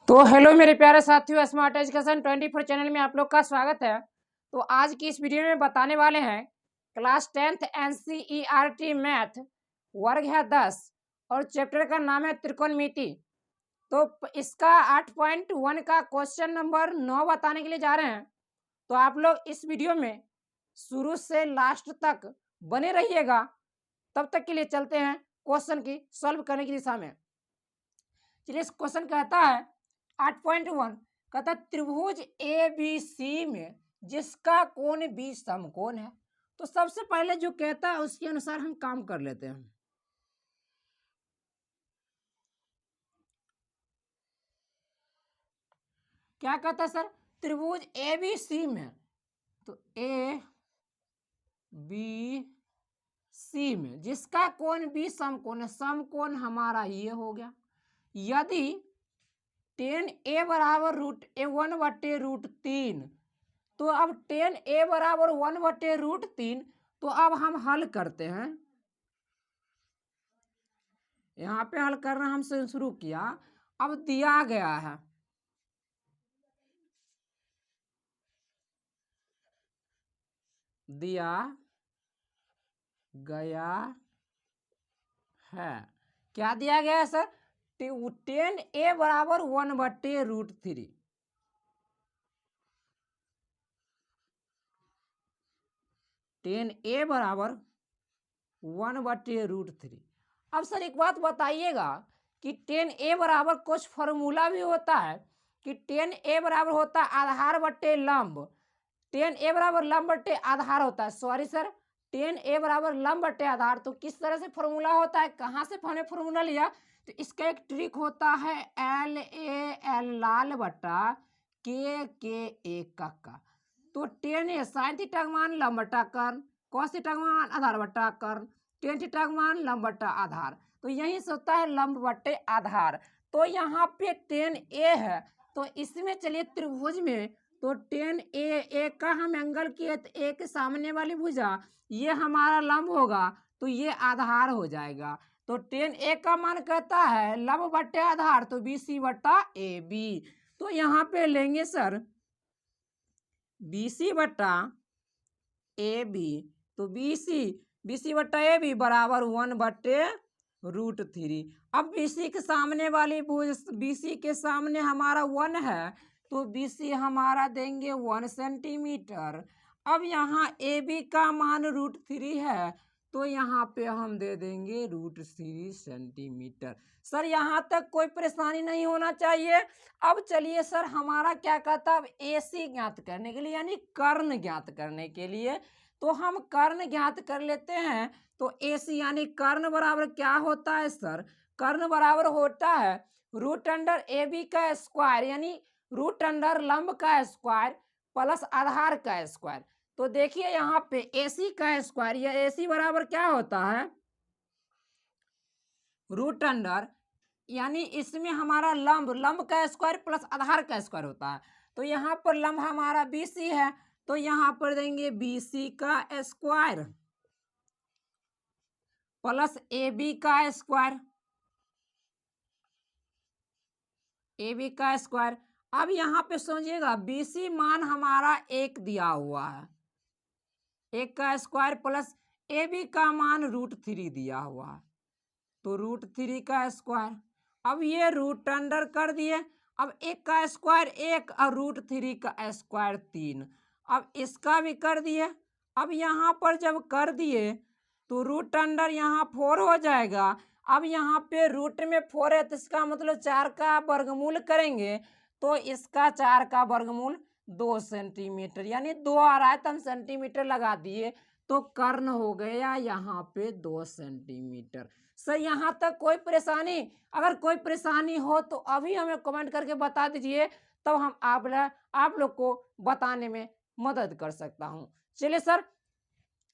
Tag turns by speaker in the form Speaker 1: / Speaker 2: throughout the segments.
Speaker 1: तो हेलो मेरे प्यारे साथियों, स्मार्ट एजुकेशन 24 चैनल में आप लोग का स्वागत है। तो आज की इस वीडियो में बताने वाले हैं क्लास 10th NCERT मैथ वर्ग है 10 और चैप्टर का नाम है त्रिकोणमिति। तो इसका 8.1 का क्वेश्चन नंबर 9 बताने के लिए जा रहे हैं। तो आप लोग इस वीडियो में शुरू से लास्ट तक बने रहिएगा। तब तक के लिए चलते हैं क्वेश्चन की सॉल्व करने की दिशा में। चलिए, इस क्वेश्चन कहता है 8.1 कहता है त्रिभुज ए बी सी में जिसका कोण बी समकोण है। तो सबसे पहले जो कहता है उसके अनुसार हम काम कर लेते हैं। क्या कहता है सर? त्रिभुज ए बी सी में, तो ए बी सी में जिसका कोण बी समकोण है, समकोण हमारा ये हो गया। यदि टेन ए बराबर रूट ए 1/√3, तो अब टेन ए बराबर 1/√3, तो अब हम हल करते हैं। यहाँ पे हल करना हमसे शुरू किया। अब दिया गया है क्या दिया गया है सर? टेन ए बराबर 1/√3। टेन ए बराबर 1/√3। अब सर एक बात बताइएगा कि टेन ए बराबर कुछ फॉर्मूला भी होता है कि टेन ए बराबर होता है आधार बट्टे लंब। टेन ए बराबर लंब बट्टे आधार होता है। सॉरी सर, टेन ए बराबर लंब बट्टे आधार। तो किस तरह से फॉर्मूला होता है, कहाँ से हमने फॉर्मूला लिया? तो इसका एक ट्रिक होता है LAL लाल बट्टा के कक्का। तो टेन ए साइन थीटा का मान लंब बट्टा कर्ण, कॉस थीटा का मान आधार बट्टा कर्ण, टेन थीटा का मान लंब बट्टा आधार। तो यही से होता है लंब बट्टे आधार। तो यहाँ पे टेन ए है, तो इसमें चलिए त्रिभुज में, तो टेन ए का हम एंगल किए तो ए के सामने वाली भुजा ये हमारा लंब होगा, तो ये आधार हो जाएगा। तो टेन ए का मान कहता है लंब बट्टे आधार, तो BC/AB। तो यहाँ पे लेंगे सर BC/AB। तो BC/AB बराबर 1/√3। अब BC के सामने वाली भुज, BC के सामने हमारा 1 है, तो BC हमारा देंगे 1 सेंटीमीटर। अब यहाँ AB का मान √3 है, तो यहाँ पे हम दे देंगे √3 सेंटीमीटर। सर यहाँ तक कोई परेशानी नहीं होना चाहिए। अब चलिए सर, हमारा क्या कहता है, अब AC ज्ञात करने के लिए यानी कर्ण ज्ञात करने के लिए, तो हम कर्ण ज्ञात कर लेते हैं। तो AC यानी कर्ण बराबर क्या होता है सर? कर्ण बराबर होता है √AB का स्क्वायर, यानी √, लंब का स्क्वायर प्लस आधार का स्क्वायर। तो देखिए यहाँ पे AC का स्क्वायर, या AC बराबर क्या होता है? √, यानी इसमें हमारा लंब का स्क्वायर प्लस आधार का स्क्वायर होता है। तो यहाँ पर लंब हमारा BC है, तो यहाँ पर देंगे BC का स्क्वायर प्लस AB का स्क्वायर, AB का स्क्वायर। अब यहाँ पे समझिएगा BC मान हमारा 1 दिया हुआ है, 1 का स्क्वायर प्लस AB का मान √3 दिया हुआ है, तो √3 का स्क्वायर। अब ये √, कर दिए। अब 1 का स्क्वायर 1 और √3 का स्क्वायर 3। अब इसका भी कर दिए। अब यहाँ पर जब कर दिए तो √, यहाँ 4 हो जाएगा। अब यहाँ पे रूट में 4 है, तो इसका मतलब 4 का वर्गमूल करेंगे, तो इसका 4 का वर्गमूल 2 सेंटीमीटर, यानी 2 आ रहा है तो हम सेंटीमीटर लगा दिए, तो कर्ण हो गया यहाँ पे 2 सेंटीमीटर। सर यहाँ तक कोई परेशानी? अगर कोई परेशानी हो तो अभी हमें कमेंट करके बता दीजिए, तब हम आप लोग को बताने में मदद कर सकता हूँ। चलिए सर,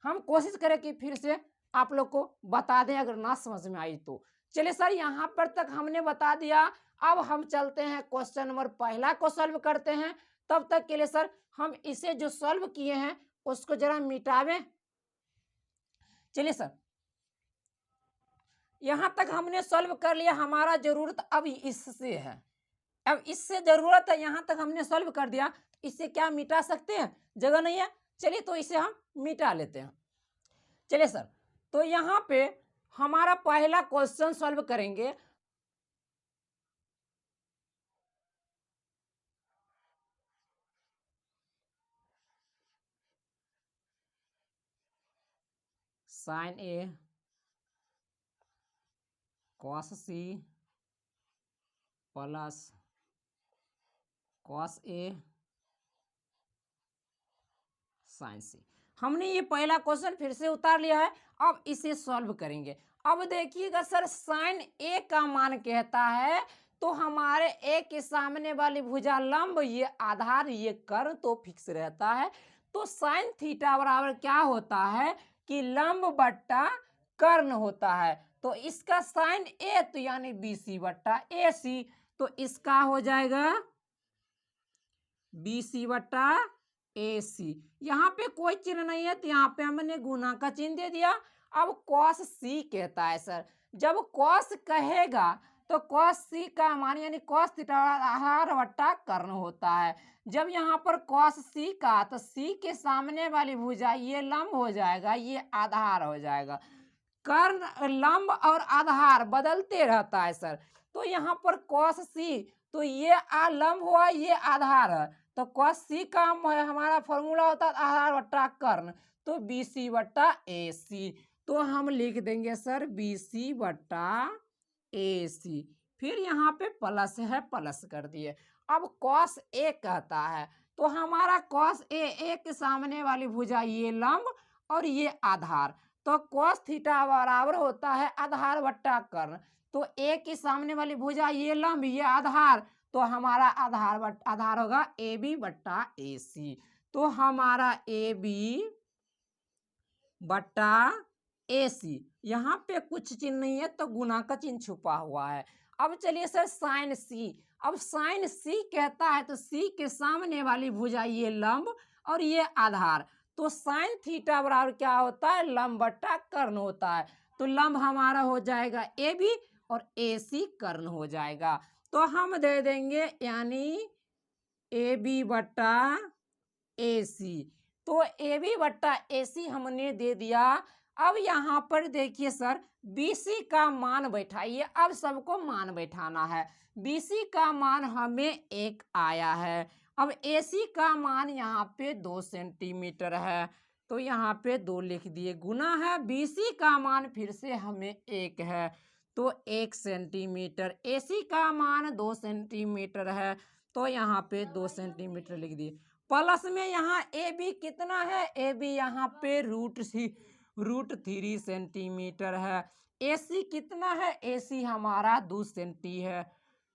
Speaker 1: हम कोशिश करें कि फिर से आप लोग को बता दें अगर ना समझ में आई तो। चलिए सर, यहाँ पर तक हमने बता दिया। अब हम चलते हैं क्वेश्चन नंबर पहला को सॉल्व करते हैं। तब तक के लिए सर हम इसे जो सॉल्व किए हैं उसको जरा मिटावें। चलिए सर, यहाँ तक हमने सॉल्व कर लिया। हमारा जरूरत अब इससे है, अब इससे जरूरत है, यहाँ तक हमने सॉल्व कर दिया, इससे क्या मिटा सकते हैं? जगह नहीं है, चलिए तो इसे हम मिटा लेते हैं। चलिए सर, तो यहाँ पे हमारा पहला क्वेश्चन सॉल्व करेंगे। Sign A cos C plus cos A sign सी। हमने ये पहला क्वेश्चन फिर से उतार लिया है, अब इसे सॉल्व करेंगे। अब देखिएगा सर, साइन ए का मान कहता है तो हमारे ए के सामने वाली भुजा लंब, ये आधार, ये कर्ण तो फिक्स रहता है। तो साइन थीटा बराबर क्या होता है कि लंब बट्टा कर्ण होता है। तो इसका साइन ए तो यानी बी सी बट्टा ए सी, तो इसका हो जाएगा बी सी बट्टा ए सी। यहाँ पे कोई चिन्ह नहीं है तो यहाँ पे हमने गुना का चिन्ह दे दिया। अब कॉस सी कहता है सर, जब कॉस कहेगा तो कॉस सी का मान यानी कॉस थीटा आधार बट्टा कर्ण होता है। जब यहाँ पर कॉस सी का, तो सी के सामने वाली भुजा ये लंब हो जाएगा, ये आधार हो जाएगा। कर्ण लंब और आधार बदलते रहता है सर। तो यहाँ पर कॉस सी, तो ये लंब हुआ, ये आधार है, तो कॉस सी का हमारा फॉर्मूला होता है आधार बट्टा कर्ण, तो बी सी बट्टा ए सी। तो हम लिख देंगे सर बी सी बट्टा ए सी। फिर यहाँ पे प्लस है, प्लस कर दिए। अब कॉस ए कहता है तो हमारा कॉस ए के सामने वाली भुजा ये लंब और ये आधार, तो कॉस थीटा बराबर होता है आधार बट्टा कर्ण। तो ए के सामने वाली भुजा ये लंब, ये आधार, तो हमारा आधार होगा ए बी बट्टा ए सी। तो हमारा ए बी बट्टा ए सी, यहाँ पे कुछ चिन्ह नहीं है तो गुना का चिन्ह छुपा हुआ है। अब चलिए सर साइन सी। अब साइन सी कहता है तो सी के सामने वाली भुजा ये लंब और ये आधार, तो साइन थीटा बराबर क्या होता है लंब बट्टा कर्ण होता है। तो लंब हमारा हो जाएगा ए बी और ए सी कर्ण हो जाएगा। तो हम दे देंगे यानी ए बी बट्टा ए सी। तो ए बी बट्टा ए सी हमने दे दिया। अब यहाँ पर देखिए सर, बी सी का मान बैठाइए। अब सबको मान बैठाना है। बी सी का मान हमें 1 आया है। अब ए सी का मान यहाँ पे 2 सेंटीमीटर है, तो यहाँ पे 2 लिख दिए। गुना है बी सी का मान फिर से हमें 1 है, तो 1 सेंटीमीटर। ए सी का मान 2 सेंटीमीटर है, तो यहाँ पे 2 सेंटीमीटर लिख दिए। प्लस में यहाँ ए बी कितना है, ए बी यहाँ पे √3 सेंटीमीटर है। ए सी कितना है, ए सी हमारा 2 सेंटी है,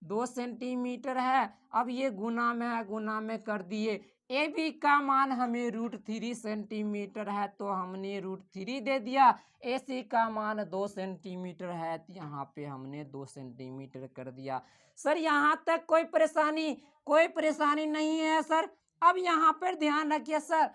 Speaker 1: 2 सेंटीमीटर है। अब ये गुना में है, गुना में कर दिए। ए बी का मान हमें √3 सेंटीमीटर है, तो हमने √3 दे दिया। ए सी का मान 2 सेंटीमीटर है, तो यहाँ पे हमने 2 सेंटीमीटर कर दिया। सर यहाँ तक कोई परेशानी नहीं है सर। अब यहाँ पर ध्यान रखिए सर,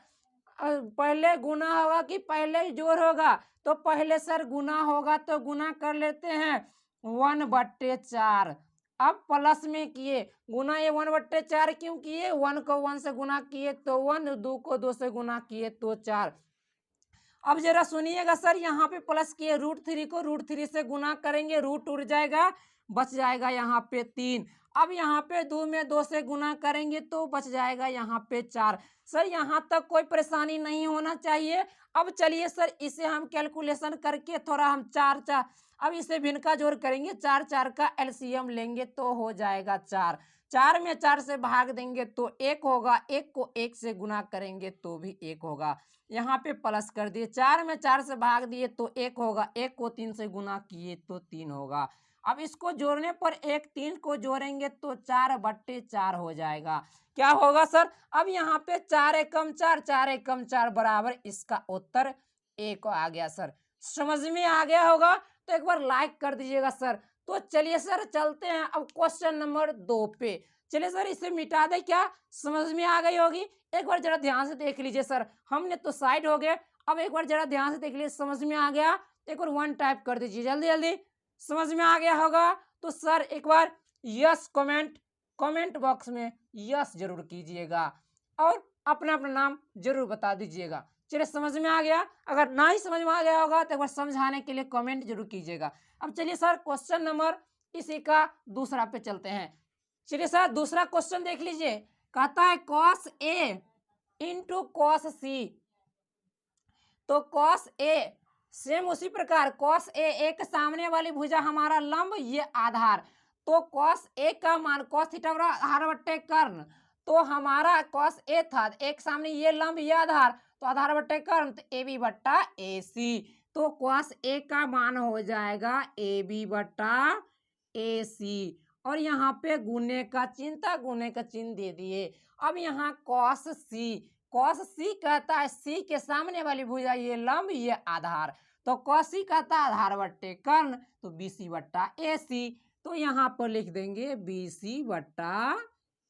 Speaker 1: पहले गुना होगा कि पहले जोड़ होगा, तो पहले सर गुना होगा तो गुना कर लेते हैं 1/4। अब प्लस में किए गुना, ये 1/4 क्यों किए, 1 को 1 से गुना किए तो 1, 2 को 2 से गुना किए तो 4। अब जरा सुनिएगा सर, यहाँ पे प्लस किए √3 को √3 से गुना करेंगे, रूट उड़ जाएगा, बच जाएगा यहाँ पे 3। अब यहाँ पे 2 में 2 से गुना करेंगे तो बच जाएगा यहाँ पे 4। सर यहाँ तक कोई परेशानी नहीं होना चाहिए। अब चलिए सर इसे हम कैलकुलेशन करके थोड़ा हम 4 अब इसे भिन्न का जोड़ करेंगे, 4 का एलसीएम लेंगे तो हो जाएगा 4। 4 में 4 से भाग देंगे तो 1 होगा, 1 को 1 से गुना करेंगे तो भी 1 होगा। यहाँ पे प्लस कर दिए, 4 में 4 से भाग दिए तो 1 होगा, 1 को 3 से गुना किए तो 3 होगा। अब इसको जोड़ने पर 1 3 को जोड़ेंगे तो 4/4 हो जाएगा। क्या होगा सर, अब यहाँ पे 4 एकम 4, 4 एकम 4 बराबर, इसका उत्तर 1 आ गया सर। समझ में आ गया होगा तो एक बार लाइक कर दीजिएगा सर। तो चलिए सर चलते हैं अब क्वेश्चन नंबर 2 पे। चलिए सर इसे मिटा दे, क्या समझ में आ गई होगी। एक बार जरा ध्यान से देख लीजिए सर, हमने तो साइड हो गए, अब एक बार जरा ध्यान से देख लीजिए, समझ में आ गया एक बार 1 टाइप कर दीजिए जल्दी जल्दी। समझ में आ गया होगा तो सर एक बार यस कमेंट कमेंट बॉक्स में यस जरूर कीजिएगा और अपना अपना नाम जरूर बता दीजिएगा। चलिए समझ में आ गया? अगर ना ही समझ में आ गया होगा तो एक बार समझाने के लिए कमेंट जरूर कीजिएगा। अब चलिए सर क्वेश्चन नंबर इसी का दूसरा पे चलते हैं। चलिए सर दूसरा क्वेश्चन देख लीजिए। कहता है cos A into cos C। तो cos A सेम उसी प्रकार cos A एक सामने वाली भुजा हमारा लंब ये आधार। तो cos A का मान cos थीटा आधार बट्टे कर्ण। तो हमारा cos A था एक सामने ये लंब ये आधार तो आधार बट्टे कर्ण तो AB बट्टा AC। तो cos A का मान हो जाएगा AB बट्टा AC और यहाँ पे गुने का चिन्ह दे दिए। अब यहाँ cos C कहता है C के सामने वाली भुजा ये लंब ये आधार तो cos C कहता है आधार बट्टे कर्ण तो BC बट्टा AC। तो यहाँ पर लिख देंगे BC बट्टा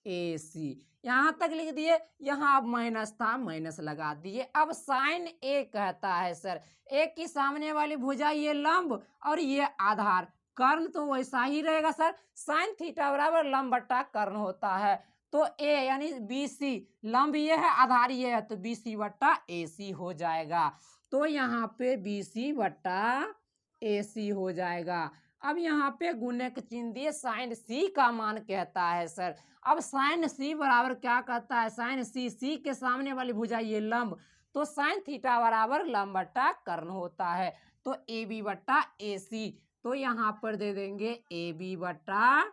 Speaker 1: AC। यहाँ तक लिख दिए। यहाँ अब माइनस था माइनस लगा दिए। अब साइन A कहता है सर एक की सामने वाली भुजा ये लंब और ये आधार कर्ण तो वैसा ही रहेगा सर। साइन थीटा बराबर लंब बट्टा कर्ण होता है। तो A यानी BC लंब ये है आधार ये है तो BC बट्टा AC हो जाएगा। तो यहाँ पे BC बट्टा AC हो जाएगा। अब यहाँ पे गुणे के चिन्ह दिए साइन C का मान कहता है सर। अब साइन C बराबर क्या कहता है साइन C के सामने वाली भुजा ये लंब तो साइन थीटा बराबर लंब बट्टा कर्ण होता है तो AB बट्टा AC। तो यहाँ पर दे देंगे AB बट्टा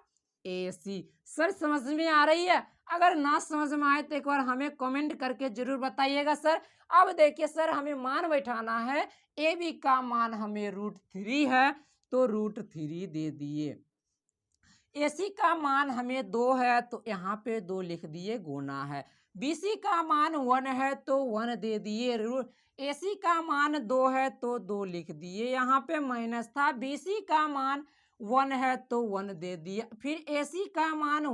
Speaker 1: AC। सर समझ में आ रही है? अगर ना समझ में आए तो एक बार हमें कमेंट करके जरूर बताइएगा सर। अब देखिए सर हमें मान बैठाना है। AB का मान हमें √3 है तो √3 दे दिए। AC का मान हमें 2 है तो यहाँ पे 2 लिख दिए गुना है। BC का मान 1 है तो 1 दे दिए। AC का मान 2 है तो 2 लिख दिए। यहाँ पे माइनस था। BC का मान 1 है तो 1 दे दिया। फिर AC का मान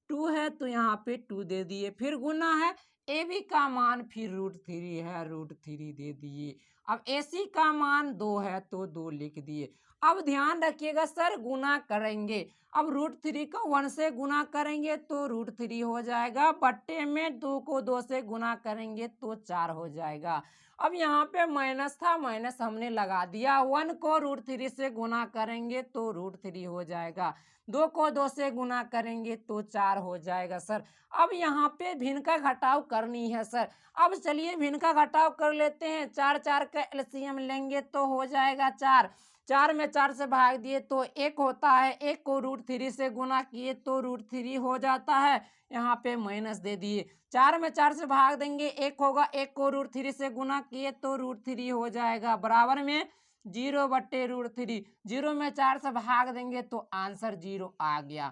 Speaker 1: 2 है तो यहाँ पे 2 दे दिए। फिर गुना है। AB का मान फिर √3 है √3 दे दिए। अब AC का मान 2 है तो 2 लिख दिए। अब ध्यान रखिएगा सर गुना करेंगे। अब √3 को 1 से गुना करेंगे तो √3 हो जाएगा बट्टे में 2 को 2 से गुना करेंगे तो 4 हो जाएगा। अब यहाँ पे माइनस था माइनस हमने लगा दिया। 1 को √3 से गुना करेंगे तो √3 हो जाएगा। 2 को 2 से गुना करेंगे तो 4 हो जाएगा सर। अब यहाँ पे भिन्न का घटाव करनी है सर। अब चलिए भिन्न का घटाव कर लेते हैं। 4 4 का एलसीएम लेंगे तो हो जाएगा 4। 4 में 4 से भाग दिए तो 1 होता है। 1 को √3 से गुना किए तो √3 हो जाता है। यहाँ पे माइनस दे दिए। 4 में 4 से भाग देंगे 1 होगा। 1 को √3 से गुना किए तो √3 हो जाएगा बराबर में 0 बट्टे √3। 0 में 4 से भाग देंगे तो आंसर 0 आ गया।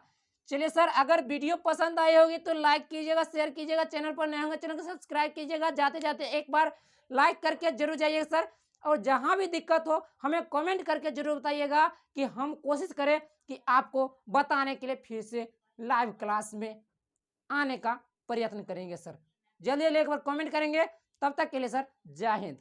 Speaker 1: चलिए सर अगर वीडियो पसंद आई होगी तो लाइक कीजिएगा शेयर कीजिएगा। चैनल पर नए होंगे चैनल को सब्सक्राइब कीजिएगा। जाते जाते एक बार लाइक करके जरूर जाइएगा सर। और जहां भी दिक्कत हो हमें कमेंट करके जरूर बताइएगा कि हम कोशिश करें कि आपको बताने के लिए फिर से लाइव क्लास में आने का प्रयत्न करेंगे सर। जल्दी एक बार कमेंट करेंगे। तब तक के लिए सर जय हिंद।